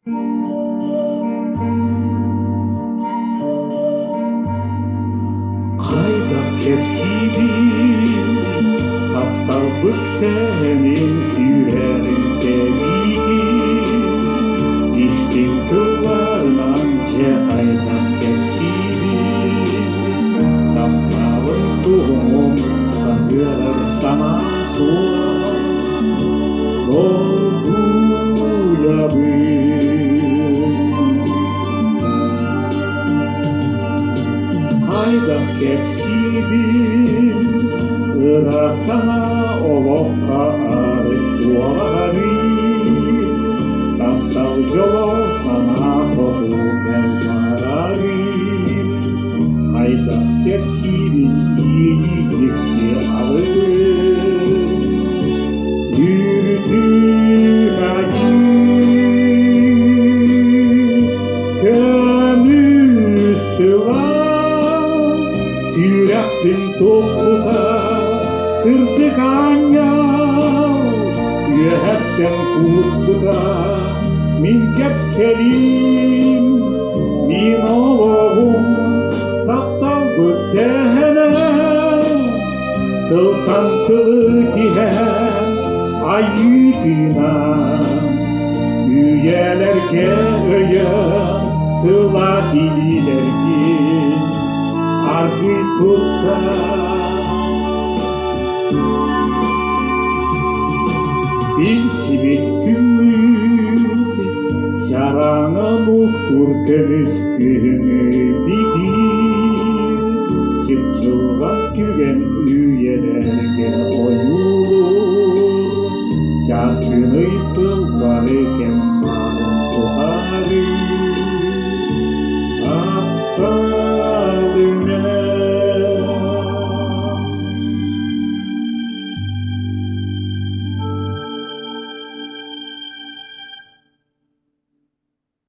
Kayda kepsiydim, taptalbık senin sürerinde miydim? İçtim kıllarınca kayda kepsiydim, taptalın suğum sanıyor sana soğuk. Kayda kepsiydim, ırasana olokka arı duvarım. Taptal jolo sana todu elmararım. Kayda kepsiydim, iyilikti alırım. Yürüdü acı, kömüstü var. Sürektin toputa, sırtık anyal. Yühertten kusputa, min kepselim, min oğlum. Taptal bıtsene, kılkan kılı diyen ayıdına. Üyelerke öye, sıla sililerki, argı tutta. Bir sivit kümüt, şaranı muktur kömüs kümüt.